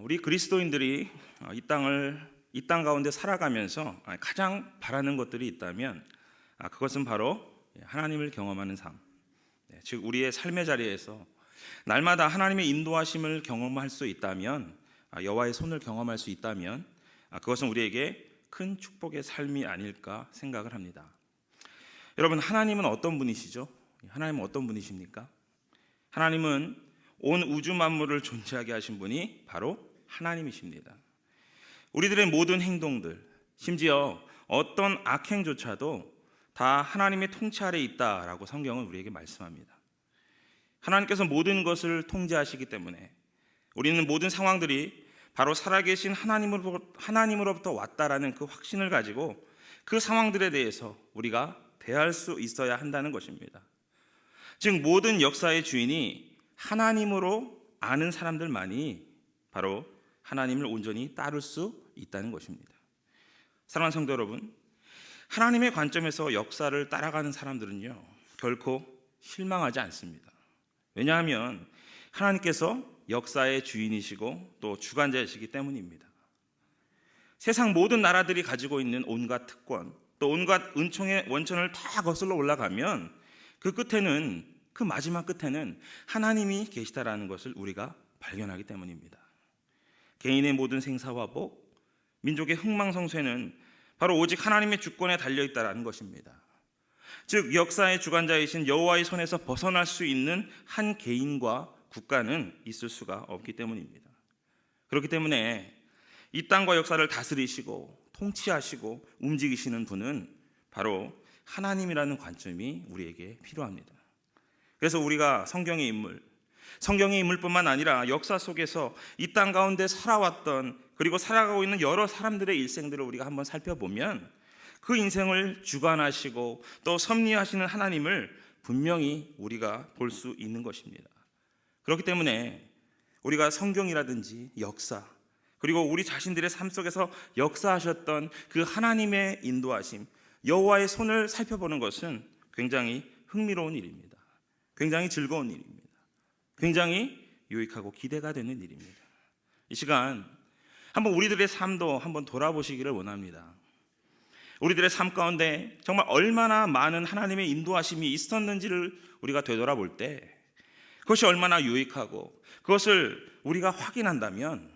우리 그리스도인들이 이 땅 가운데 살아가면서 가장 바라는 것들이 있다면 그것은 바로 하나님을 경험하는 삶, 즉 우리의 삶의 자리에서 날마다 하나님의 인도하심을 경험할 수 있다면, 여호와의 손을 경험할 수 있다면 그것은 우리에게 큰 축복의 삶이 아닐까 생각을 합니다. 여러분, 하나님은 어떤 분이시죠? 하나님은 어떤 분이십니까? 하나님은 온 우주 만물을 존재하게 하신 분이 바로 하나님이십니다. 우리들의 모든 행동들, 심지어 어떤 악행조차도 다 하나님의 통치 아래에 있다라고 성경은 우리에게 말씀합니다. 하나님께서 모든 것을 통제하시기 때문에 우리는 모든 상황들이 바로 살아계신 하나님으로부터 왔다라는 그 확신을 가지고 그 상황들에 대해서 우리가 대할 수 있어야 한다는 것입니다. 즉 모든 역사의 주인이 하나님으로 아는 사람들만이 바로 하나님을 온전히 따를 수 있다는 것입니다. 사랑하는 성도 여러분, 하나님의 관점에서 역사를 따라가는 사람들은요 결코 실망하지 않습니다. 왜냐하면 하나님께서 역사의 주인이시고 또 주관자이시기 때문입니다. 세상 모든 나라들이 가지고 있는 온갖 특권, 또 온갖 은총의 원천을 다 거슬러 올라가면 그 마지막 끝에는 하나님이 계시다라는 것을 우리가 발견하기 때문입니다. 개인의 모든 생사화복, 민족의 흥망성쇠는 바로 오직 하나님의 주권에 달려있다라는 것입니다. 즉 역사의 주관자이신 여호와의 손에서 벗어날 수 있는 한 개인과 국가는 있을 수가 없기 때문입니다. 그렇기 때문에 이 땅과 역사를 다스리시고 통치하시고 움직이시는 분은 바로 하나님이라는 관점이 우리에게 필요합니다. 그래서 우리가 성경의 인물뿐만 아니라 역사 속에서 이 땅 가운데 살아왔던, 그리고 살아가고 있는 여러 사람들의 일생들을 우리가 한번 살펴보면 그 인생을 주관하시고 또 섭리하시는 하나님을 분명히 우리가 볼 수 있는 것입니다. 그렇기 때문에 우리가 성경이라든지 역사, 그리고 우리 자신들의 삶 속에서 역사하셨던 그 하나님의 인도하심, 여호와의 손을 살펴보는 것은 굉장히 흥미로운 일입니다. 굉장히 즐거운 일입니다. 굉장히 유익하고 기대가 되는 일입니다. 이 시간 한번 우리들의 삶도 한번 돌아보시기를 원합니다. 우리들의 삶 가운데 정말 얼마나 많은 하나님의 인도하심이 있었는지를 우리가 되돌아볼 때 그것이 얼마나 유익하고 그것을 우리가 확인한다면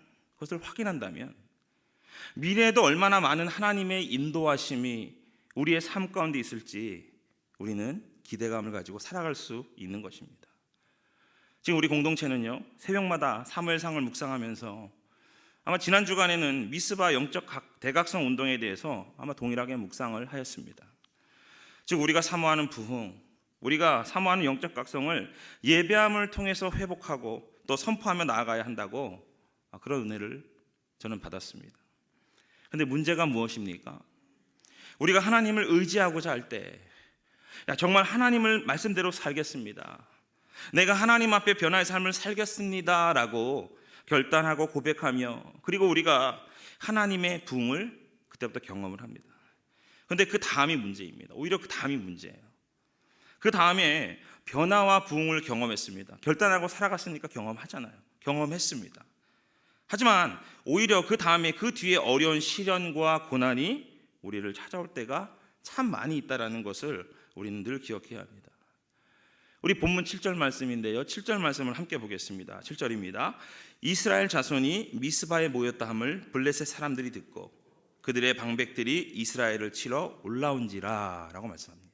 미래에도 얼마나 많은 하나님의 인도하심이 우리의 삶 가운데 있을지 우리는 기대감을 가지고 살아갈 수 있는 것입니다. 지금 우리 공동체는요 새벽마다 사무엘상을 묵상하면서 아마 지난 주간에는 미스바 영적 대각성 운동에 대해서 아마 동일하게 묵상을 하였습니다. 즉 우리가 사모하는 부흥, 우리가 사모하는 영적 각성을 예배함을 통해서 회복하고 또 선포하며 나아가야 한다고 그런 은혜를 저는 받았습니다. 그런데 문제가 무엇입니까? 우리가 하나님을 의지하고자 할 때 정말 하나님을 말씀대로 살겠습니다, 내가 하나님 앞에 변화의 삶을 살겠습니다 라고 결단하고 고백하며, 그리고 우리가 하나님의 부흥을 그때부터 경험을 합니다. 그런데 그 다음이 문제입니다. 오히려 그 다음이 문제예요. 그 다음에 변화와 부흥을 경험했습니다. 결단하고 살아갔으니까 경험했습니다. 하지만 오히려 그 다음에 그 뒤에 어려운 시련과 고난이 우리를 찾아올 때가 참 많이 있다는 것을 우리는 늘 기억해야 합니다. 우리 본문 7절 말씀인데요, 7절 말씀을 함께 보겠습니다. 7절입니다. 이스라엘 자손이 미스바에 모였다 함을 블레셋 사람들이 듣고 그들의 방백들이 이스라엘을 치러 올라온지라 라고 말씀합니다.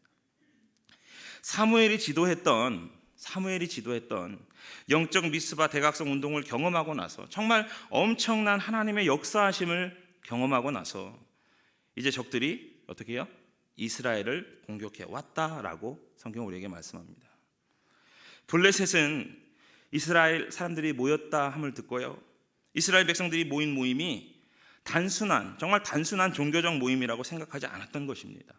사무엘이 지도했던 영적 미스바 대각성 운동을 경험하고 나서, 정말 엄청난 하나님의 역사하심을 경험하고 나서 이제 적들이 어떻게 해요? 이스라엘을 공격해 왔다라고 성경 우리에게 말씀합니다. 블레셋은 이스라엘 사람들이 모였다 함을 듣고요, 이스라엘 백성들이 모인 모임이 정말 단순한 종교적 모임이라고 생각하지 않았던 것입니다.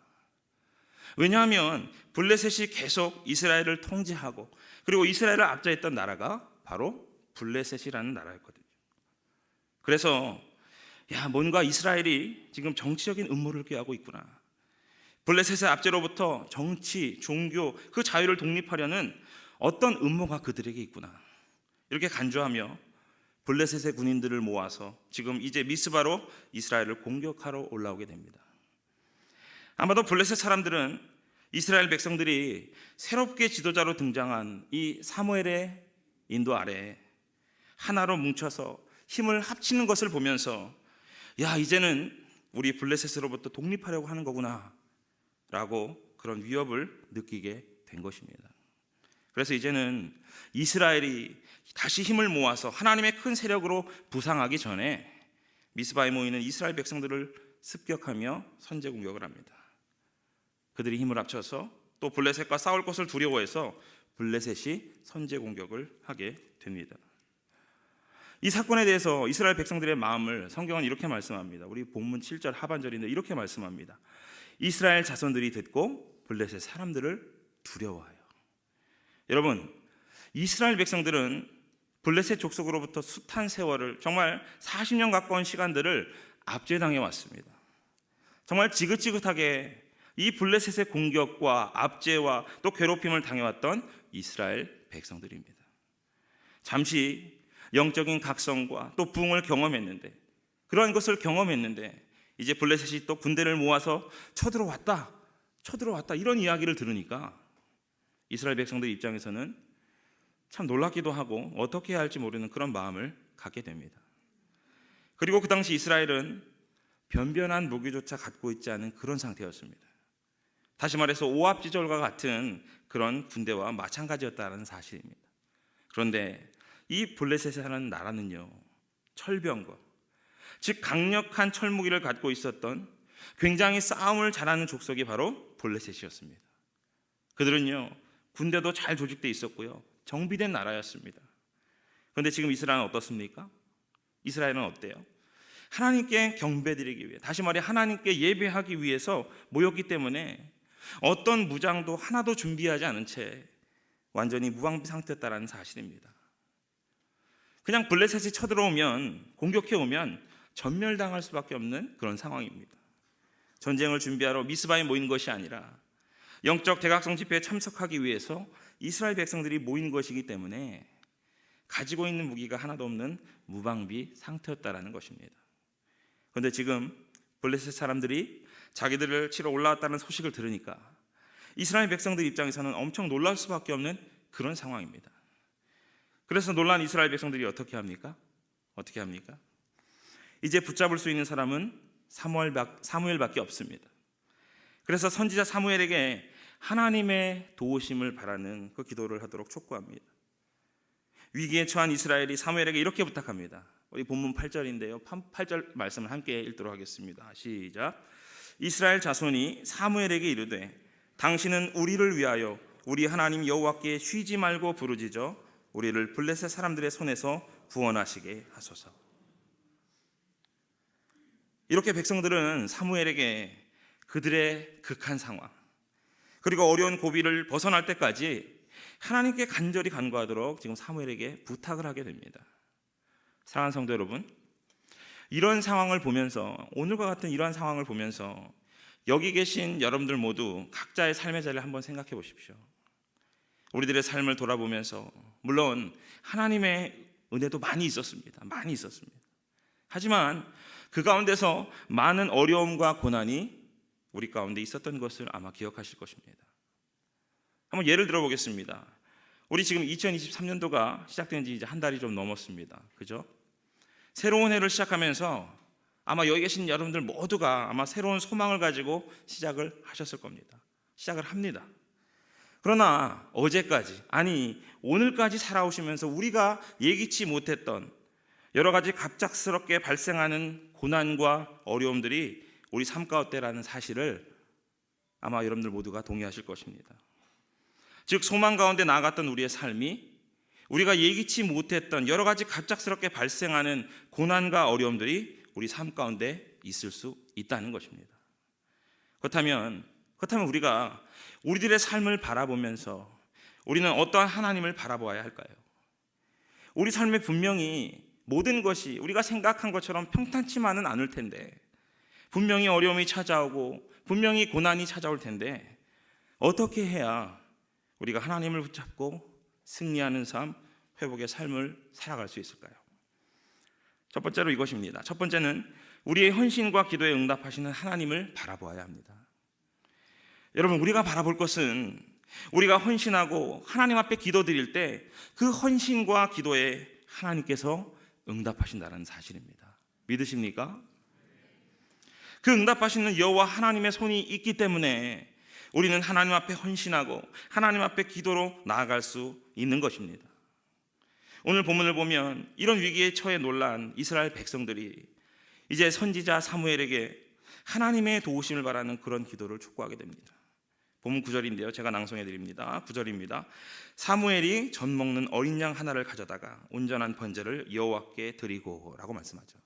왜냐하면 블레셋이 계속 이스라엘을 통제하고 그리고 이스라엘을 압제했던 나라가 바로 블레셋이라는 나라였거든요. 그래서 뭔가 이스라엘이 지금 정치적인 음모를 꾀하고 있구나, 블레셋의 압제로부터 정치, 종교, 그 자유를 독립하려는 어떤 음모가 그들에게 있구나, 이렇게 간주하며 블레셋의 군인들을 모아서 지금 이제 미스바로 이스라엘을 공격하러 올라오게 됩니다. 아마도 블레셋 사람들은 이스라엘 백성들이 새롭게 지도자로 등장한 이 사무엘의 인도 아래 하나로 뭉쳐서 힘을 합치는 것을 보면서 야, 이제는 우리 블레셋으로부터 독립하려고 하는 거구나 라고 그런 위협을 느끼게 된 것입니다. 그래서 이제는 이스라엘이 다시 힘을 모아서 하나님의 큰 세력으로 부상하기 전에 미스바에 모이는 이스라엘 백성들을 습격하며 선제 공격을 합니다. 그들이 힘을 합쳐서 또 블레셋과 싸울 것을 두려워해서 블레셋이 선제 공격을 하게 됩니다. 이 사건에 대해서 이스라엘 백성들의 마음을 성경은 이렇게 말씀합니다. 우리 본문 7절 하반절인데 이렇게 말씀합니다. 이스라엘 자손들이 듣고 블레셋 사람들을 두려워하여. 여러분, 이스라엘 백성들은 블레셋 족속으로부터 숱한 세월을, 정말 40년 가까운 시간들을 압제당해 왔습니다. 정말 지긋지긋하게 이 블레셋의 공격과 압제와 또 괴롭힘을 당해왔던 이스라엘 백성들입니다. 잠시 영적인 각성과 또 부흥을 경험했는데, 그러한 것을 경험했는데 이제 블레셋이 또 군대를 모아서 쳐들어왔다 이런 이야기를 들으니까 이스라엘 백성들 입장에서는 참 놀랍기도 하고 어떻게 해야 할지 모르는 그런 마음을 갖게 됩니다. 그리고 그 당시 이스라엘은 변변한 무기조차 갖고 있지 않은 그런 상태였습니다. 다시 말해서 오합지졸과 같은 그런 군대와 마찬가지였다는 사실입니다. 그런데 이 블레셋에 사는 나라는요, 철병거, 즉 강력한 철무기를 갖고 있었던 굉장히 싸움을 잘하는 족속이 바로 블레셋이었습니다. 그들은요, 군대도 잘 조직되어 있었고요, 정비된 나라였습니다. 그런데 지금 이스라엘은 어떻습니까? 이스라엘은 어때요? 하나님께 경배드리기 위해, 다시 말해 하나님께 예배하기 위해서 모였기 때문에 어떤 무장도 하나도 준비하지 않은 채 완전히 무방비 상태였다는 사실입니다. 그냥 블레셋이 쳐들어오면, 공격해오면 전멸당할 수밖에 없는 그런 상황입니다. 전쟁을 준비하러 미스바에 모인 것이 아니라 영적 대각성 집회에 참석하기 위해서 이스라엘 백성들이 모인 것이기 때문에 가지고 있는 무기가 하나도 없는 무방비 상태였다는 것입니다. 그런데 지금 블레셋 사람들이 자기들을 치러 올라왔다는 소식을 들으니까 이스라엘 백성들 입장에서는 엄청 놀랄 수밖에 없는 그런 상황입니다. 그래서 놀란 이스라엘 백성들이 어떻게 합니까? 이제 붙잡을 수 있는 사람은 사무엘밖에 없습니다. 그래서 선지자 사무엘에게 하나님의 도우심을 바라는 그 기도를 하도록 촉구합니다. 위기에 처한 이스라엘이 사무엘에게 이렇게 부탁합니다. 우리 본문 8절인데요. 8절 말씀을 함께 읽도록 하겠습니다. 시작. 이스라엘 자손이 사무엘에게 이르되 당신은 우리를 위하여 우리 하나님 여호와께 쉬지 말고 부르짖어 우리를 블레셋 사람들의 손에서 구원하시게 하소서. 이렇게 백성들은 사무엘에게 그들의 극한 상황, 그리고 어려운 고비를 벗어날 때까지 하나님께 간절히 간구하도록 지금 사무엘에게 부탁을 하게 됩니다. 사랑하는 성도 여러분, 이런 상황을 보면서, 오늘과 같은 이러한 상황을 보면서 여기 계신 여러분들 모두 각자의 삶의 자리를 한번 생각해 보십시오. 우리들의 삶을 돌아보면서 물론 하나님의 은혜도 많이 있었습니다. 하지만 그 가운데서 많은 어려움과 고난이 우리 가운데 있었던 것을 아마 기억하실 것입니다. 한번 예를 들어 보겠습니다. 우리 지금 2023년도가 시작된 지 이제 한 달이 좀 넘었습니다. 그죠? 새로운 해를 시작하면서 아마 여기 계신 여러분들 모두가 아마 새로운 소망을 가지고 시작을 하셨을 겁니다. 시작을 합니다. 그러나 어제까지, 아니 오늘까지 살아오시면서 우리가 예기치 못했던 여러 가지 갑작스럽게 발생하는 고난과 어려움들이 우리 삶 가운데라는 사실을 아마 여러분들 모두가 동의하실 것입니다. 즉 소망 가운데 나아갔던 우리의 삶이 우리가 예기치 못했던 여러 가지 갑작스럽게 발생하는 고난과 어려움들이 우리 삶 가운데 있을 수 있다는 것입니다. 그렇다면 우리가 우리들의 삶을 바라보면서 우리는 어떠한 하나님을 바라보아야 할까요? 우리 삶에 분명히 모든 것이 우리가 생각한 것처럼 평탄치만은 않을 텐데, 분명히 어려움이 찾아오고 분명히 고난이 찾아올 텐데, 어떻게 해야 우리가 하나님을 붙잡고 승리하는 삶, 회복의 삶을 살아갈 수 있을까요? 첫 번째로 이것입니다. 첫 번째는 우리의 헌신과 기도에 응답하시는 하나님을 바라보아야 합니다. 여러분, 우리가 바라볼 것은 우리가 헌신하고 하나님 앞에 기도드릴 때 그 헌신과 기도에 하나님께서 응답하신다는 사실입니다. 믿으십니까? 그 응답하시는 여호와 하나님의 손이 있기 때문에 우리는 하나님 앞에 헌신하고 하나님 앞에 기도로 나아갈 수 있는 것입니다. 오늘 본문을 보면 이런 위기에 처해 놀란 이스라엘 백성들이 이제 선지자 사무엘에게 하나님의 도우심을 바라는 그런 기도를 촉구하게 됩니다. 본문 9절인데요. 제가 낭송해 드립니다. 9절입니다. 사무엘이 젖 먹는 어린 양 하나를 가져다가 온전한 번제를 여호와께 드리고 라고 말씀하죠.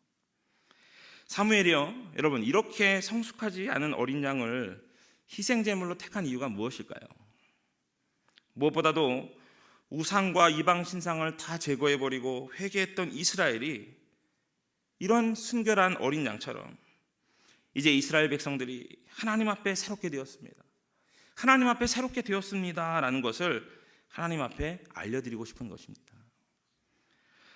사무엘이요, 여러분, 이렇게 성숙하지 않은 어린 양을 희생제물로 택한 이유가 무엇일까요? 무엇보다도 우상과 이방 신상을 다 제거해버리고 회개했던 이스라엘이 이런 순결한 어린 양처럼 이제 이스라엘 백성들이 하나님 앞에 새롭게 되었습니다. 하나님 앞에 새롭게 되었습니다 라는 것을 하나님 앞에 알려드리고 싶은 것입니다.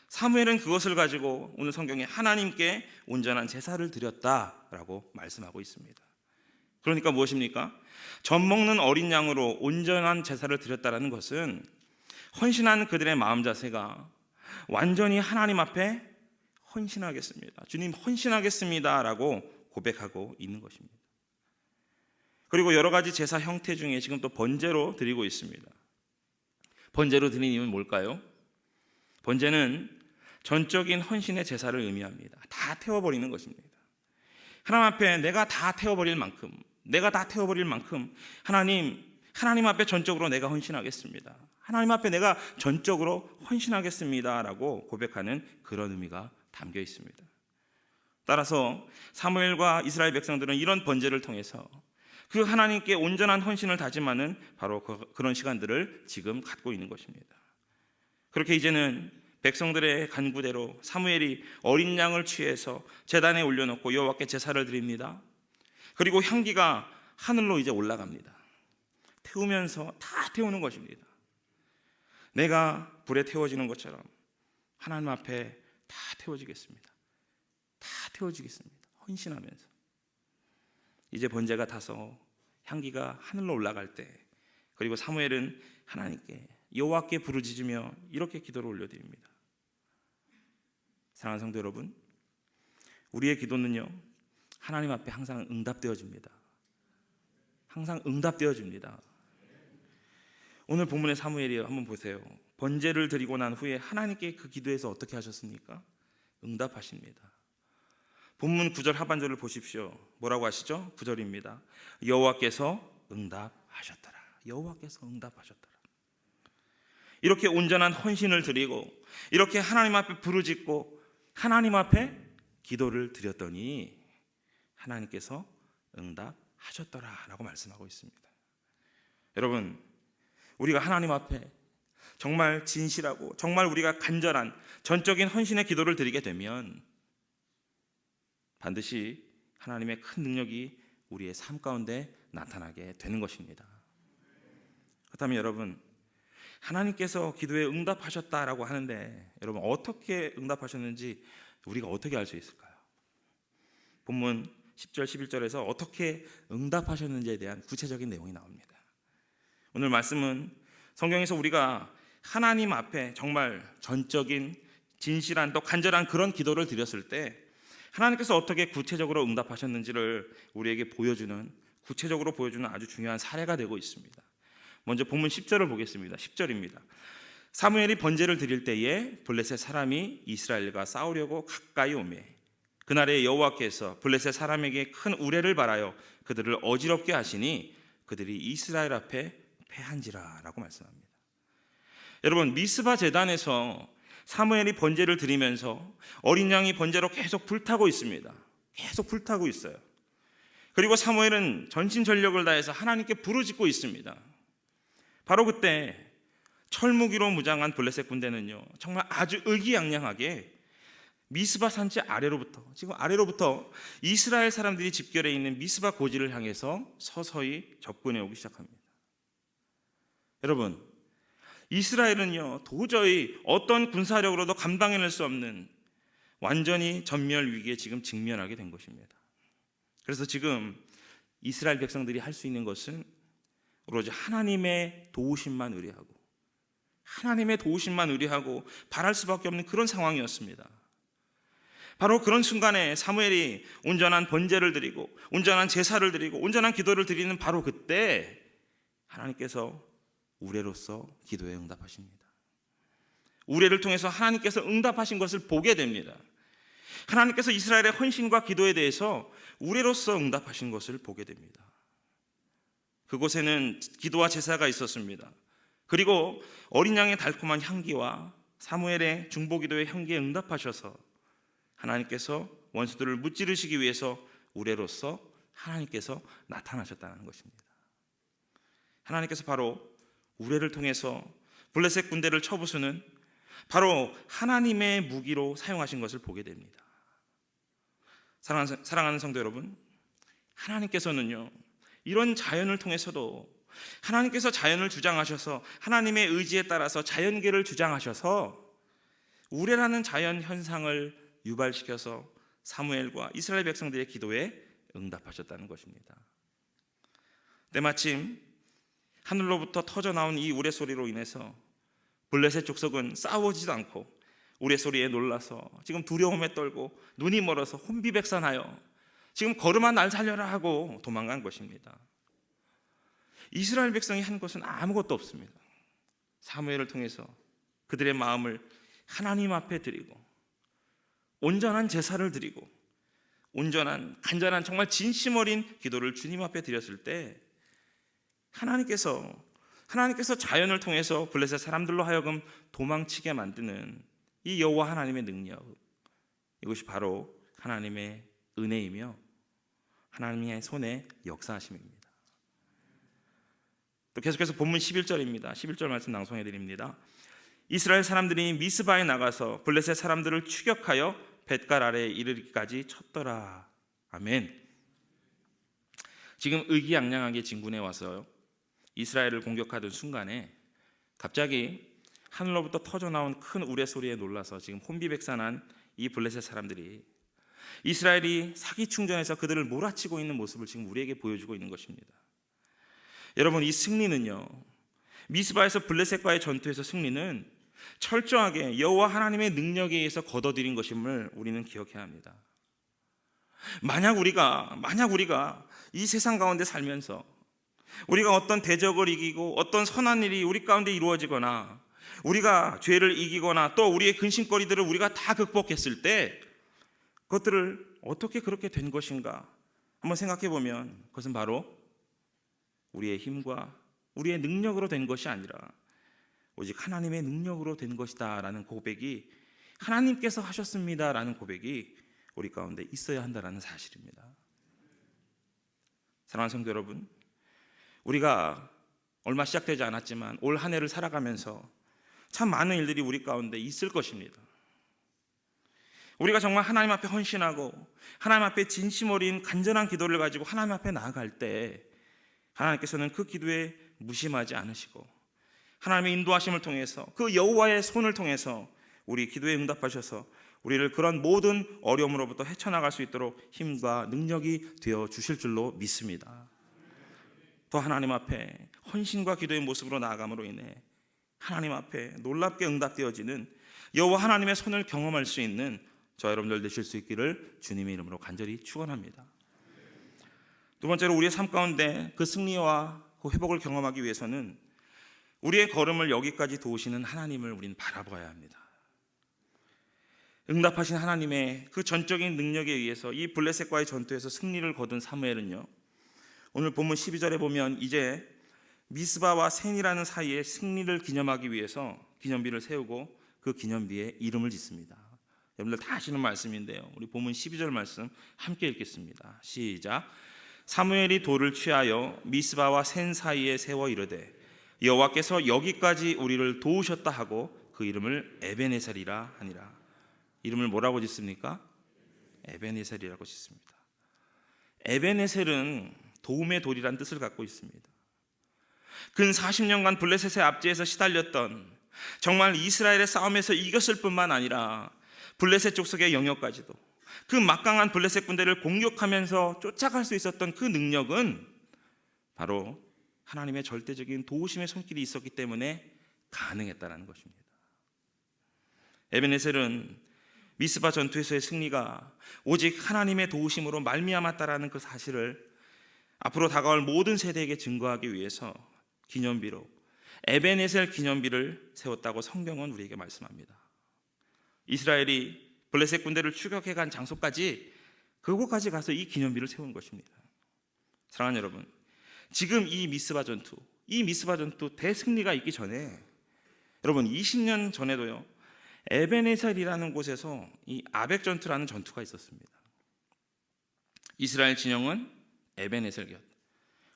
사무엘은 그것을 가지고 오늘 성경에 하나님께 온전한 제사를 드렸다라고 말씀하고 있습니다. 그러니까 무엇입니까? 젖 먹는 어린 양으로 온전한 제사를 드렸다라는 것은 헌신한 그들의 마음 자세가 완전히 하나님 앞에 헌신하겠습니다, 주님 헌신하겠습니다 라고 고백하고 있는 것입니다. 그리고 여러 가지 제사 형태 중에 지금 또 번제로 드리고 있습니다. 번제로 드리는 이유는 뭘까요? 번제는 전적인 헌신의 제사를 의미합니다. 다 태워버리는 것입니다. 하나님 앞에 내가 다 태워버릴 만큼 하나님 앞에 전적으로 내가 헌신하겠습니다, 하나님 앞에 내가 전적으로 헌신하겠습니다 라고 고백하는 그런 의미가 담겨 있습니다. 따라서 사무엘과 이스라엘 백성들은 이런 번제를 통해서 그 하나님께 온전한 헌신을 다짐하는 바로 그런 시간들을 지금 갖고 있는 것입니다. 그렇게 이제는 백성들의 간구대로 사무엘이 어린 양을 취해서 제단에 올려놓고 여호와께 제사를 드립니다. 그리고 향기가 하늘로 이제 올라갑니다. 태우면서 다 태우는 것입니다. 내가 불에 태워지는 것처럼 하나님 앞에 다 태워지겠습니다. 다 태워지겠습니다. 헌신하면서 이제 번제가 타서 향기가 하늘로 올라갈 때, 그리고 사무엘은 하나님께 여호와께 부르짖으며 이렇게 기도를 올려드립니다. 사랑하는 성도 여러분, 우리의 기도는요 하나님 앞에 항상 응답되어집니다. 항상 응답되어집니다. 오늘 본문의 사무엘이 한번 보세요. 번제를 드리고 난 후에 하나님께 그 기도에서 어떻게 하셨습니까? 응답하십니다. 본문 9절 하반절을 보십시오. 뭐라고 하시죠? 9절입니다. 여호와께서 응답하셨더라. 여호와께서 응답하셨더라. 이렇게 온전한 헌신을 드리고 이렇게 하나님 앞에 부르짖고 하나님 앞에 기도를 드렸더니 하나님께서 응답하셨더라 라고 말씀하고 있습니다. 여러분, 우리가 하나님 앞에 정말 진실하고 정말 우리가 간절한 전적인 헌신의 기도를 드리게 되면 반드시 하나님의 큰 능력이 우리의 삶 가운데 나타나게 되는 것입니다. 그렇다면 여러분, 하나님께서 기도에 응답하셨다라고 하는데 여러분 어떻게 응답하셨는지 우리가 어떻게 알 수 있을까요? 본문 10절 11절에서 어떻게 응답하셨는지에 대한 구체적인 내용이 나옵니다. 오늘 말씀은 성경에서 우리가 하나님 앞에 정말 전적인 진실한 또 간절한 그런 기도를 드렸을 때 하나님께서 어떻게 구체적으로 응답하셨는지를 우리에게 구체적으로 보여주는 아주 중요한 사례가 되고 있습니다. 먼저 본문 10절을 보겠습니다. 10절입니다. 사무엘이 번제를 드릴 때에 블레셋 사람이 이스라엘과 싸우려고 가까이 오매 그날에 여호와께서 블레셋 사람에게 큰 우레를 발하여 그들을 어지럽게 하시니 그들이 이스라엘 앞에 패한지라 라고 말씀합니다. 여러분, 미스바 제단에서 사무엘이 번제를 드리면서 어린 양이 번제로 계속 불타고 있습니다. 계속 불타고 있어요. 그리고 사무엘은 전심전력을 다해서 하나님께 부르짖고 있습니다. 바로 그때 철무기로 무장한 블레셋 군대는요 정말 아주 의기양양하게 미스바 산지 아래로부터 이스라엘 사람들이 집결해 있는 미스바 고지를 향해서 서서히 접근해 오기 시작합니다. 여러분, 이스라엘은요 도저히 어떤 군사력으로도 감당해낼 수 없는 완전히 전멸 위기에 지금 직면하게 된 것입니다. 그래서 지금 이스라엘 백성들이 할 수 있는 것은 오로지 하나님의 도우심만 의뢰하고 하나님의 도우심만 의뢰하고 바랄 수밖에 없는 그런 상황이었습니다. 바로 그런 순간에 사무엘이 온전한 번제를 드리고 온전한 제사를 드리고 온전한 기도를 드리는 바로 그때 하나님께서 우레로서 기도에 응답하십니다. 우레를 통해서 하나님께서 응답하신 것을 보게 됩니다. 하나님께서 이스라엘의 헌신과 기도에 대해서 우레로서 응답하신 것을 보게 됩니다. 그곳에는 기도와 제사가 있었습니다. 그리고 어린 양의 달콤한 향기와 사무엘의 중보기도의 향기에 응답하셔서 하나님께서 원수들을 무찌르시기 위해서 우레로서 하나님께서 나타나셨다는 것입니다. 하나님께서 바로 우레를 통해서 블레셋 군대를 쳐부수는 바로 하나님의 무기로 사용하신 것을 보게 됩니다. 사랑하는 성도 여러분, 하나님께서는요 이런 자연을 통해서도 하나님께서 자연을 주장하셔서 하나님의 의지에 따라서 자연계를 주장하셔서 우레라는 자연 현상을 유발시켜서 사무엘과 이스라엘 백성들의 기도에 응답하셨다는 것입니다. 때마침 하늘로부터 터져나온 이 우레 소리로 인해서 블레셋 족속은 싸우지도 않고 우레 소리에 놀라서 지금 두려움에 떨고 눈이 멀어서 혼비백산하여 지금 걸음아 날 살려라 하고 도망간 것입니다. 이스라엘 백성이 한 것은 아무것도 없습니다. 사무엘을 통해서 그들의 마음을 하나님 앞에 드리고 온전한 제사를 드리고 온전한 간절한 정말 진심 어린 기도를 주님 앞에 드렸을 때 하나님께서 자연을 통해서 블레셋 사람들로 하여금 도망치게 만드는 이 여호와 하나님의 능력, 이것이 바로 하나님의 은혜이며 하나님의 손에 역사하심입니다. 또 계속해서 본문 11절입니다. 11절 말씀 낭송해 드립니다. 이스라엘 사람들이 미스바에 나가서 블레셋 사람들을 추격하여 벳갈 아래에 이르기까지 쳤더라. 아멘. 지금 의기양양하게 진군해 와서 이스라엘을 공격하던 순간에 갑자기 하늘로부터 터져나온 큰 우레 소리에 놀라서 지금 혼비백산한 이 블레셋 사람들이 이스라엘이 사기충전해서 그들을 몰아치고 있는 모습을 지금 우리에게 보여주고 있는 것입니다. 여러분, 이 승리는요 미스바에서 블레셋과의 전투에서 승리는 철저하게 여호와 하나님의 능력에 의해서 거둬들인 것임을 우리는 기억해야 합니다. 만약 우리가 이 세상 가운데 살면서 우리가 어떤 대적을 이기고 어떤 선한 일이 우리 가운데 이루어지거나 우리가 죄를 이기거나 또 우리의 근심거리들을 우리가 다 극복했을 때 그것들을 어떻게 그렇게 된 것인가 한번 생각해 보면 그것은 바로 우리의 힘과 우리의 능력으로 된 것이 아니라 오직 하나님의 능력으로 된 것이다 라는 고백이, 하나님께서 하셨습니다 라는 고백이 우리 가운데 있어야 한다는 사실입니다. 사랑하는 성도 여러분, 우리가 얼마 시작되지 않았지만 올 한 해를 살아가면서 참 많은 일들이 우리 가운데 있을 것입니다. 우리가 정말 하나님 앞에 헌신하고 하나님 앞에 진심 어린 간절한 기도를 가지고 하나님 앞에 나아갈 때 하나님께서는 그 기도에 무심하지 않으시고 하나님의 인도하심을 통해서 그 여호와의 손을 통해서 우리 기도에 응답하셔서 우리를 그런 모든 어려움으로부터 헤쳐나갈 수 있도록 힘과 능력이 되어 주실 줄로 믿습니다. 또 하나님 앞에 헌신과 기도의 모습으로 나아감으로 인해 하나님 앞에 놀랍게 응답되어지는 여호와 하나님의 손을 경험할 수 있는 저 여러분들 되실 수 있기를 주님의 이름으로 간절히 축원합니다. 두 번째로 우리의 삶 가운데 그 승리와 그 회복을 경험하기 위해서는 우리의 걸음을 여기까지 도우시는 하나님을 우리는 바라봐야 합니다. 응답하신 하나님의 그 전적인 능력에 의해서 이 블레셋과의 전투에서 승리를 거둔 사무엘은요, 오늘 본문 12절에 보면 이제 미스바와 센이라는 사이에 승리를 기념하기 위해서 기념비를 세우고 그 기념비에 이름을 짓습니다. 여러분들 다 아시는 말씀인데요, 우리 본문 12절 말씀 함께 읽겠습니다. 시작. 사무엘이 돌을 취하여 미스바와 센 사이에 세워 이르되 여호와께서 여기까지 우리를 도우셨다 하고 그 이름을 에벤에셀이라 하니라. 이름을 뭐라고 짓습니까? 에벤에셀이라고 짓습니다. 에벤에셀은 도움의 돌이란 뜻을 갖고 있습니다. 근 40년간 블레셋의 압제에서 시달렸던, 정말 이스라엘의 싸움에서 이겼을 뿐만 아니라 블레셋 족속의 영역까지도 그 막강한 블레셋 군대를 공격하면서 쫓아갈 수 있었던 그 능력은 바로 하나님의 절대적인 도우심의 손길이 있었기 때문에 가능했다는 것입니다. 에벤에셀은 미스바 전투에서의 승리가 오직 하나님의 도우심으로 말미암았다라는 그 사실을 앞으로 다가올 모든 세대에게 증거하기 위해서 기념비로 에벤에셀 기념비를 세웠다고 성경은 우리에게 말씀합니다. 이스라엘이 블레셋 군대를 추격해 간 장소까지 그곳까지 가서 이 기념비를 세운 것입니다. 사랑하는 여러분, 지금 이 미스바 전투 대승리가 있기 전에 여러분 20년 전에도요 에벤에셀이라는 곳에서 이 아벡 전투라는 전투가 있었습니다. 이스라엘 진영은 에벤에셀 곁,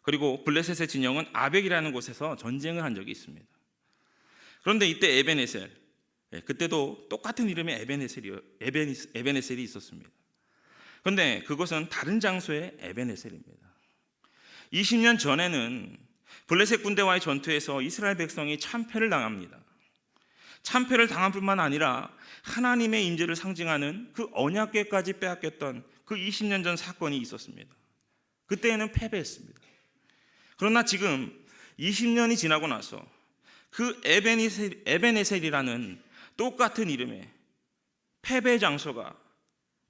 그리고 블레셋의 진영은 아벡이라는 곳에서 전쟁을 한 적이 있습니다. 그런데 이때 에벤에셀, 그때도 똑같은 이름의 에벤에셀이 있었습니다. 그런데 그것은 다른 장소의 에벤에셀입니다. 20년 전에는 블레셋 군대와의 전투에서 이스라엘 백성이 참패를 당합니다. 참패를 당한 뿐만 아니라 하나님의 임재를 상징하는 그 언약궤까지 빼앗겼던 그 20년 전 사건이 있었습니다. 그때에는 패배했습니다. 그러나 지금 20년이 지나고 나서 그 에벤에셀이라는 똑같은 이름의 패배의 장소가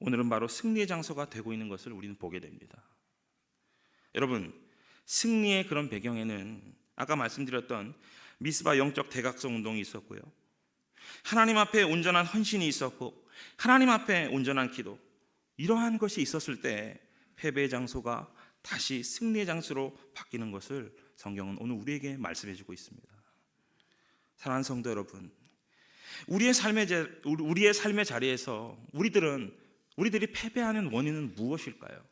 오늘은 바로 승리의 장소가 되고 있는 것을 우리는 보게 됩니다. 여러분, 승리의 그런 배경에는 아까 말씀드렸던 미스바 영적 대각성 운동이 있었고요, 하나님 앞에 온전한 헌신이 있었고, 하나님 앞에 온전한 기도, 이러한 것이 있었을 때 패배의 장소가 다시 승리의 장소로 바뀌는 것을 성경은 오늘 우리에게 말씀해 주고 있습니다. 사랑하는 성도 여러분, 우리의 삶의 자리에서 우리들이 패배하는 원인은 무엇일까요?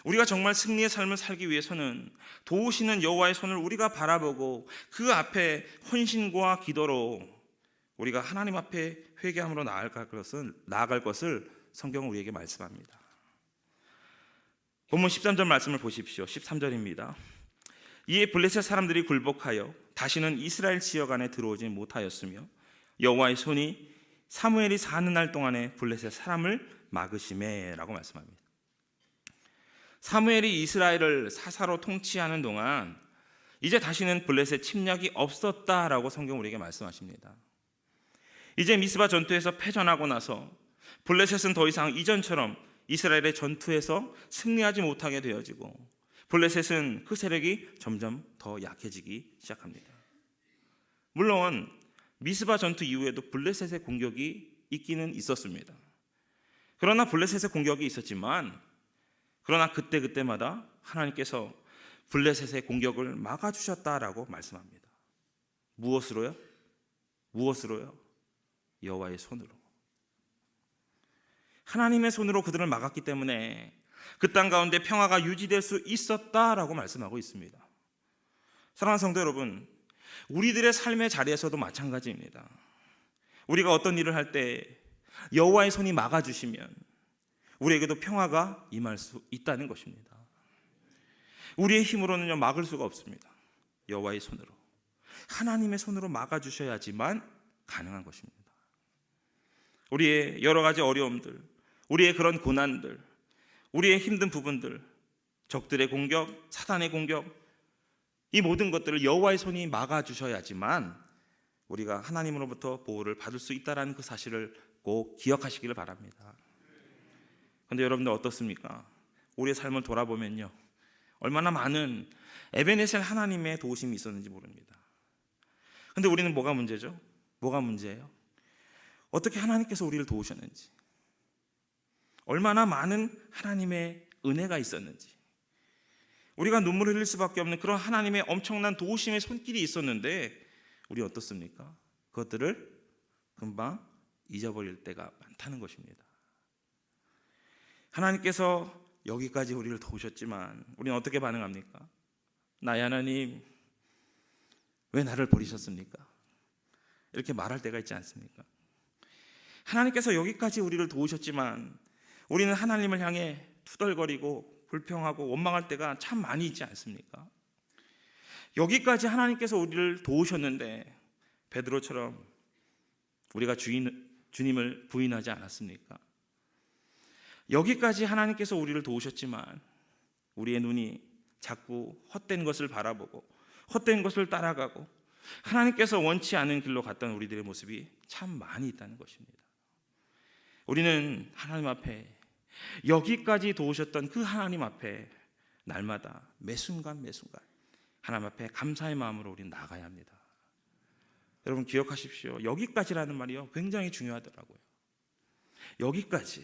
우리가 정말 승리의 삶을 살기 위해서는 도우시는 여호와의 손을 우리가 바라보고 그 앞에 헌신과 기도로 우리가 하나님 앞에 회개함으로 나아갈 것을 성경은 우리에게 말씀합니다. 본문 13절 말씀을 보십시오. 13절입니다. 이에 블레셋 사람들이 굴복하여 다시는 이스라엘 지역 안에 들어오지 못하였으며 여호와의 손이 사무엘이 사는 날 동안에 블레셋 사람을 막으시매라고 말씀합니다. 사무엘이 이스라엘을 사사로 통치하는 동안 이제 다시는 블레셋 침략이 없었다라고 성경 우리에게 말씀하십니다. 이제 미스바 전투에서 패전하고 나서 블레셋은 더 이상 이전처럼 이스라엘의 전투에서 승리하지 못하게 되어지고 블레셋은 그 세력이 점점 더 약해지기 시작합니다. 물론 미스바 전투 이후에도 블레셋의 공격이 있기는 있었습니다. 그러나 블레셋의 공격이 있었지만 그러나 그때마다 하나님께서 블레셋의 공격을 막아주셨다라고 말씀합니다. 무엇으로요? 여호와의 손으로. 하나님의 손으로 그들을 막았기 때문에 그 땅 가운데 평화가 유지될 수 있었다라고 말씀하고 있습니다. 사랑하는 성도 여러분, 우리들의 삶의 자리에서도 마찬가지입니다. 우리가 어떤 일을 할 때 여호와의 손이 막아주시면 우리에게도 평화가 임할 수 있다는 것입니다. 우리의 힘으로는요 막을 수가 없습니다. 여호와의 손으로, 하나님의 손으로 막아주셔야지만 가능한 것입니다. 우리의 여러 가지 어려움들, 우리의 그런 고난들, 우리의 힘든 부분들, 적들의 공격, 사단의 공격, 이 모든 것들을 여호와의 손이 막아주셔야지만 우리가 하나님으로부터 보호를 받을 수 있다는 그 사실을 꼭 기억하시기를 바랍니다. 그런데 여러분들 어떻습니까? 우리의 삶을 돌아보면요, 얼마나 많은 에벤에셀 하나님의 도우심이 있었는지 모릅니다. 그런데 우리는 뭐가 문제죠? 뭐가 문제예요? 어떻게 하나님께서 우리를 도우셨는지, 얼마나 많은 하나님의 은혜가 있었는지, 우리가 눈물을 흘릴 수밖에 없는 그런 하나님의 엄청난 도우심의 손길이 있었는데 우리 어떻습니까? 그것들을 금방 잊어버릴 때가 많다는 것입니다. 하나님께서 여기까지 우리를 도우셨지만 우리는 어떻게 반응합니까? 나의 하나님, 왜 나를 버리셨습니까? 이렇게 말할 때가 있지 않습니까? 하나님께서 여기까지 우리를 도우셨지만 우리는 하나님을 향해 투덜거리고 불평하고 원망할 때가 참 많이 있지 않습니까? 여기까지 하나님께서 우리를 도우셨는데 베드로처럼 우리가 주님을 부인하지 않았습니까? 여기까지 하나님께서 우리를 도우셨지만 우리의 눈이 자꾸 헛된 것을 바라보고 헛된 것을 따라가고 하나님께서 원치 않은 길로 갔던 우리들의 모습이 참 많이 있다는 것입니다. 우리는 하나님 앞에 여기까지 도우셨던 그 하나님 앞에 날마다 매순간 하나님 앞에 감사의 마음으로 우리는 나가야 합니다. 여러분 기억하십시오. 여기까지라는 말이요 굉장히 중요하더라고요. 여기까지.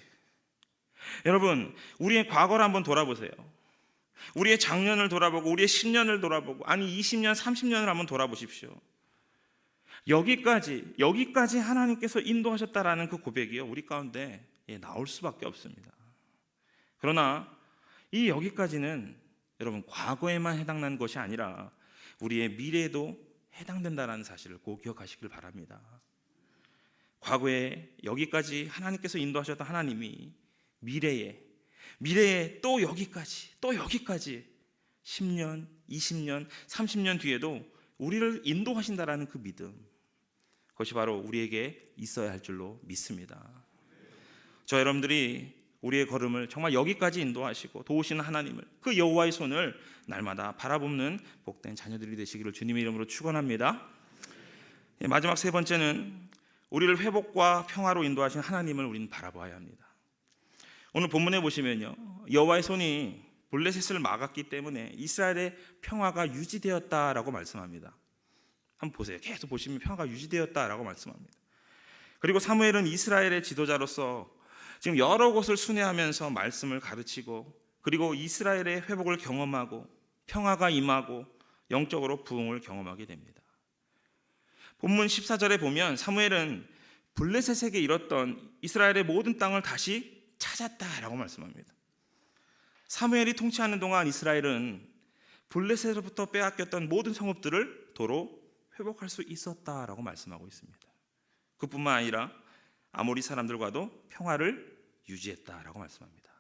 여러분 우리의 과거를 한번 돌아보세요. 우리의 작년을 돌아보고 우리의 10년을 돌아보고 아니 20년 30년을 한번 돌아보십시오. 여기까지 하나님께서 인도하셨다라는 그 고백이요 우리 가운데 나올 수밖에 없습니다. 그러나 이 여기까지는 여러분 과거에만 해당하는 것이 아니라 우리의 미래에도 해당된다는 사실을 꼭 기억하시길 바랍니다. 과거에 여기까지 하나님께서 인도하셨던 하나님이 미래에 또 여기까지 10년, 20년, 30년 뒤에도 우리를 인도하신다라는 그 믿음, 그것이 바로 우리에게 있어야 할 줄로 믿습니다. 저 여러분들이 우리의 걸음을 정말 여기까지 인도하시고 도우시는 하나님을, 그 여호와의 손을 날마다 바라보는 복된 자녀들이 되시기를 주님의 이름으로 축원합니다. 마지막 세 번째는 우리를 회복과 평화로 인도하신 하나님을 우리는 바라봐야 합니다. 오늘 본문에 보시면요 여호와의 손이 블레셋을 막았기 때문에 이스라엘의 평화가 유지되었다라고 말씀합니다. 한번 보세요. 계속 보시면 평화가 유지되었다라고 말씀합니다. 그리고 사무엘은 이스라엘의 지도자로서 지금 여러 곳을 순회하면서 말씀을 가르치고 그리고 이스라엘의 회복을 경험하고 평화가 임하고 영적으로 부흥을 경험하게 됩니다. 본문 14절에 보면 사무엘은 블레셋에게 잃었던 이스라엘의 모든 땅을 다시 찾았다라고 말씀합니다. 사무엘이 통치하는 동안 이스라엘은 블레셋으로부터 빼앗겼던 모든 성읍들을 도로 회복할 수 있었다라고 말씀하고 있습니다. 그뿐만 아니라 아모리 사람들과도 평화를 유지했다라고 말씀합니다.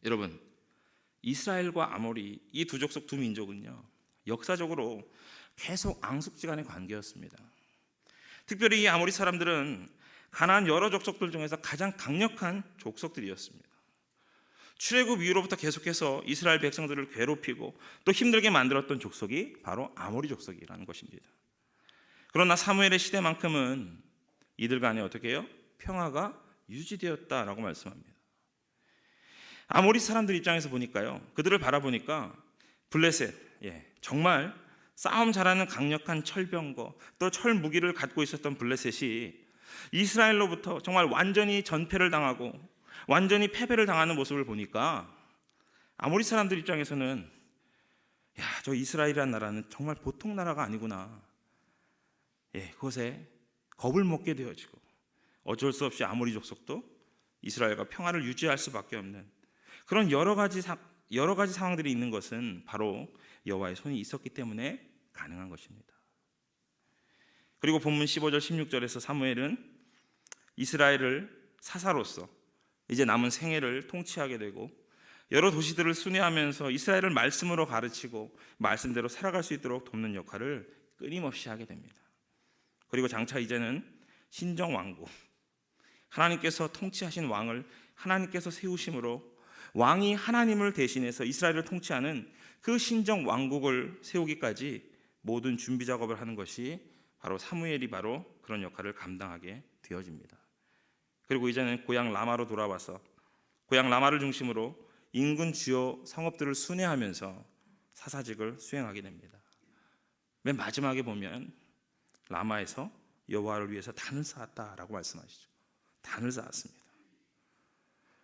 여러분, 이스라엘과 아모리 이 두 족속 두 민족은요 역사적으로 계속 앙숙지간의 관계였습니다. 특별히 이 아모리 사람들은 가나안 여러 족속들 중에서 가장 강력한 족속들이었습니다. 출애굽 이후로부터 계속해서 이스라엘 백성들을 괴롭히고 또 힘들게 만들었던 족속이 바로 아모리 족속이라는 것입니다. 그러나 사무엘의 시대만큼은 이들 간에 어떻게 해요? 평화가 유지되었다라고 말씀합니다. 아모리 사람들 입장에서 보니까요, 그들을 바라보니까 블레셋, 정말 싸움 잘하는 강력한 철병거 또 철무기를 갖고 있었던 블레셋이 이스라엘로부터 정말 완전히 전패를 당하고 완전히 패배를 당하는 모습을 보니까 아모리 사람들 입장에서는 저 이스라엘이라는 나라는 정말 보통 나라가 아니구나. 그것에 겁을 먹게 되어지고 어쩔 수 없이 아모리 족속도 이스라엘과 평화를 유지할 수밖에 없는 그런 여러 가지 상황들이 있는 것은 바로 여호와의 손이 있었기 때문에 가능한 것입니다. 그리고 본문 15절 16절에서 사무엘은 이스라엘을 사사로서 이제 남은 생애를 통치하게 되고 여러 도시들을 순회하면서 이스라엘을 말씀으로 가르치고 말씀대로 살아갈 수 있도록 돕는 역할을 끊임없이 하게 됩니다. 그리고 장차 이제는 신정왕국, 하나님께서 통치하신 왕을 하나님께서 세우심으로 왕이 하나님을 대신해서 이스라엘을 통치하는 그 신정왕국을 세우기까지 모든 준비 작업을 하는 것이 바로 사무엘이 바로 그런 역할을 감당하게 되어집니다. 그리고 이제는 고향 라마로 돌아와서 고향 라마를 중심으로 인근 주요 성읍들을 순회하면서 사사직을 수행하게 됩니다. 맨 마지막에 보면 라마에서 여호와를 위해서 단을 쌓았다라고 말씀하시죠. 단을 쌓았습니다.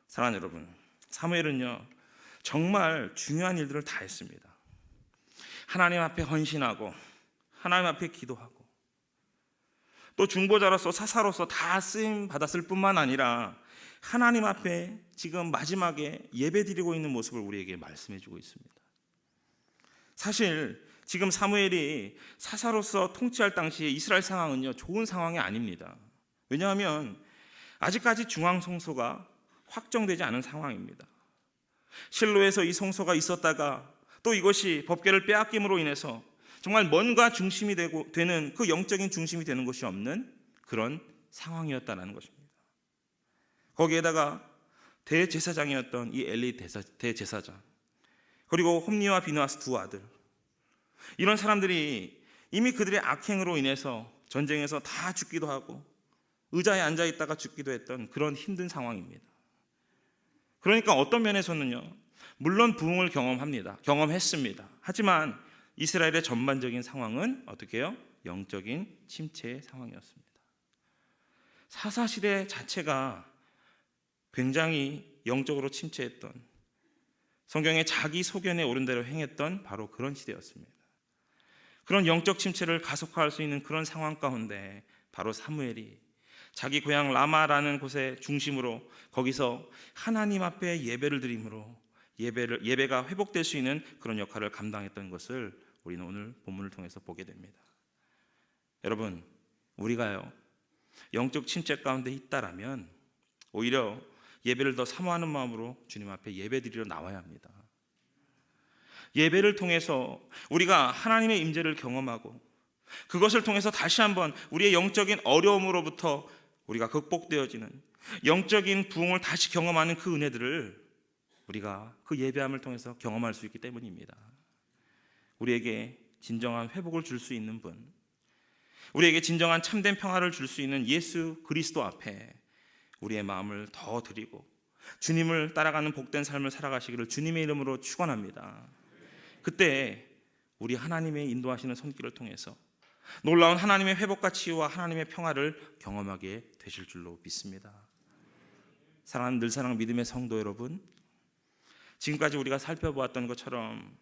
사랑하는 여러분, 사무엘은요 정말 중요한 일들을 다 했습니다. 하나님 앞에 헌신하고 하나님 앞에 기도하고 또 중보자로서 사사로서 다 쓰임 받았을 뿐만 아니라 하나님 앞에 지금 마지막에 예배드리고 있는 모습을 우리에게 말씀해주고 있습니다. 사실 지금 사무엘이 사사로서 통치할 당시에 이스라엘 상황은요 좋은 상황이 아닙니다. 왜냐하면 아직까지 중앙 성소가 확정되지 않은 상황입니다. 실로에서 이 성소가 있었다가 또 이것이 법궤를 빼앗김으로 인해서 정말 뭔가 중심이 되는 그 영적인 중심이 되는 것이 없는 그런 상황이었다는 것입니다. 거기에다가 대제사장이었던 이 엘리 대제사장, 그리고 홈리와 비느하스 두 아들, 이런 사람들이 이미 그들의 악행으로 인해서 전쟁에서 다 죽기도 하고 의자에 앉아 있다가 죽기도 했던 그런 힘든 상황입니다. 그러니까 어떤 면에서는요, 물론 부흥을 경험했습니다. 하지만 이스라엘의 전반적인 상황은 어떻게 해요? 영적인 침체의 상황이었습니다. 사사시대 자체가 굉장히 영적으로 침체했던, 성경에 자기 소견에 오른 대로 행했던 바로 그런 시대였습니다. 그런 영적 침체를 가속화할 수 있는 그런 상황 가운데 바로 사무엘이 자기 고향 라마라는 곳의 중심으로 거기서 하나님 앞에 예배를 드림으로 예배가 회복될 수 있는 그런 역할을 감당했던 것을 우리는 오늘 본문을 통해서 보게 됩니다. 여러분, 우리가요 영적 침체 가운데 있다라면 오히려 예배를 더 사모하는 마음으로 주님 앞에 예배드리러 나와야 합니다. 예배를 통해서 우리가 하나님의 임재를 경험하고 그것을 통해서 다시 한번 우리의 영적인 어려움으로부터 우리가 극복되어지는 영적인 부흥을 다시 경험하는 그 은혜들을 우리가 그 예배함을 통해서 경험할 수 있기 때문입니다. 우리에게 진정한 회복을 줄 수 있는 분, 우리에게 진정한 참된 평화를 줄 수 있는 예수 그리스도 앞에 우리의 마음을 더 드리고 주님을 따라가는 복된 삶을 살아가시기를 주님의 이름으로 축원합니다. 그때 우리 하나님의 인도하시는 손길을 통해서 놀라운 하나님의 회복과 치유와 하나님의 평화를 경험하게 되실 줄로 믿습니다. 사랑하는 늘사랑 믿음의 성도 여러분, 지금까지 우리가 살펴보았던 것처럼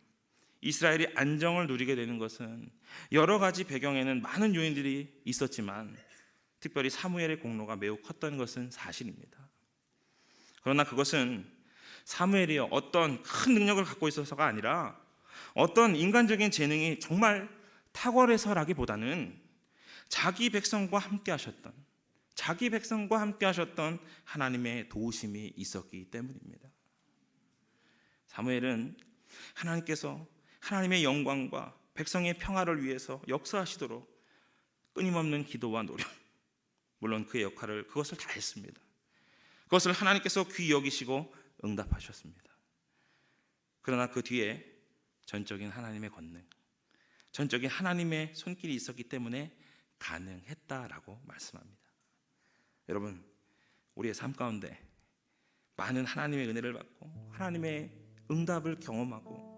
이스라엘이 안정을 누리게 되는 것은 여러 가지 배경에는 많은 요인들이 있었지만 특별히 사무엘의 공로가 매우 컸던 것은 사실입니다. 그러나 그것은 사무엘이 어떤 큰 능력을 갖고 있어서가 아니라 어떤 인간적인 재능이 정말 탁월해서라기보다는 자기 백성과 함께 하셨던 하나님의 도우심이 있었기 때문입니다. 사무엘은 하나님께서 하나님의 영광과 백성의 평화를 위해서 역사하시도록 끊임없는 기도와 노력, 물론 그의 역할을 그것을 다 했습니다. 그것을 하나님께서 귀히 여기시고 응답하셨습니다. 그러나 그 뒤에 전적인 하나님의 권능, 전적인 하나님의 손길이 있었기 때문에 가능했다라고 말씀합니다. 여러분, 우리의 삶 가운데 많은 하나님의 은혜를 받고 하나님의 응답을 경험하고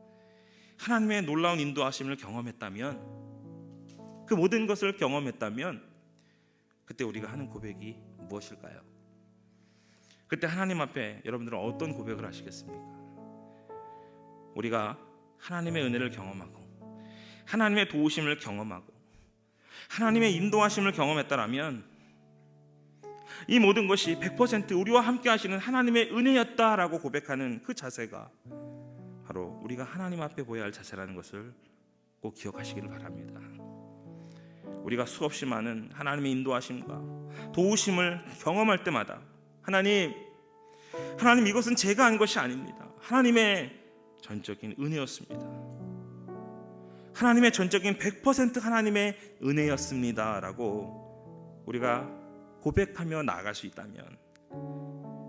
하나님의 놀라운 인도하심을 경험했다면, 그 모든 것을 경험했다면 그때 우리가 하는 고백이 무엇일까요? 그때 하나님 앞에 여러분들은 어떤 고백을 하시겠습니까? 우리가 하나님의 은혜를 경험하고 하나님의 도우심을 경험하고 하나님의 인도하심을 경험했다라면 이 모든 것이 100% 우리와 함께 하시는 하나님의 은혜였다라고 고백하는 그 자세가 바로 우리가 하나님 앞에 보여야 할 자세라는 것을 꼭 기억하시기를 바랍니다. 우리가 수없이 많은 하나님의 인도하심과 도우심을 경험할 때마다 하나님 이것은 제가 한 것이 아닙니다. 하나님의 전적인 은혜였습니다. 하나님의 전적인 100% 하나님의 은혜였습니다 라고 우리가 고백하며 나아갈 수 있다면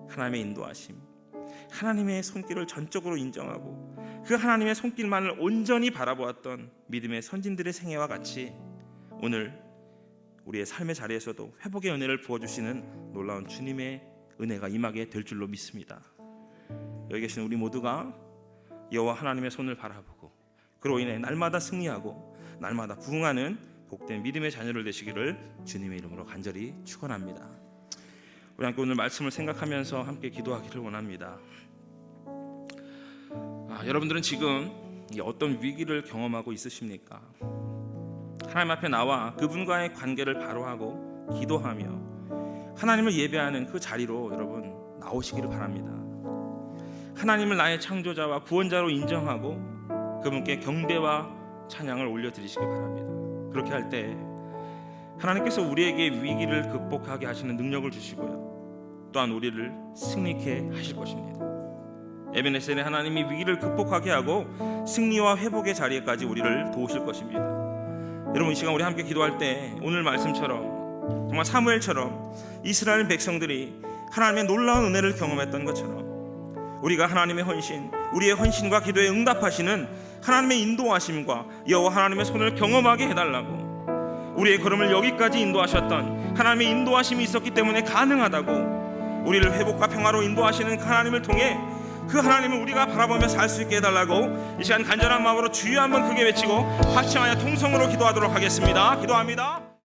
하나님의 인도하심, 하나님의 손길을 전적으로 인정하고 그 하나님의 손길만을 온전히 바라보았던 믿음의 선진들의 생애와 같이 오늘 우리의 삶의 자리에서도 회복의 은혜를 부어주시는 놀라운 주님의 은혜가 임하게 될 줄로 믿습니다. 여기 계신 우리 모두가 여호와 하나님의 손을 바라보고 그로 인해 날마다 승리하고 날마다 부흥하는 복된 믿음의 자녀를 되시기를 주님의 이름으로 간절히 축원합니다. 우리 함께 오늘 말씀을 생각하면서 함께 기도하기를 원합니다. 여러분들은 지금 어떤 위기를 경험하고 있으십니까? 하나님 앞에 나와 그분과의 관계를 바로 하고 기도하며 하나님을 예배하는 그 자리로 여러분 나오시기를 바랍니다. 하나님을 나의 창조자와 구원자로 인정하고 그분께 경배와 찬양을 올려드리시기 바랍니다. 그렇게 할 때 하나님께서 우리에게 위기를 극복하게 하시는 능력을 주시고요, 또한 우리를 승리케 하실 것입니다. 에베네셀의 하나님이 위기를 극복하게 하고 승리와 회복의 자리에까지 우리를 도우실 것입니다. 여러분, 이 시간 우리 함께 기도할 때 오늘 말씀처럼 정말 사무엘처럼 이스라엘 백성들이 하나님의 놀라운 은혜를 경험했던 것처럼 우리가 하나님의 헌신, 우리의 헌신과 기도에 응답하시는 하나님의 인도하심과 여호와 하나님의 손을 경험하게 해달라고, 우리의 걸음을 여기까지 인도하셨던 하나님의 인도하심이 있었기 때문에 가능하다고, 우리를 회복과 평화로 인도하시는 하나님을 통해 그 하나님을 우리가 바라보며 살 수 있게 해달라고 이 시간 간절한 마음으로 주여 한번 크게 외치고 합심하여 통성으로 기도하도록 하겠습니다. 기도합니다.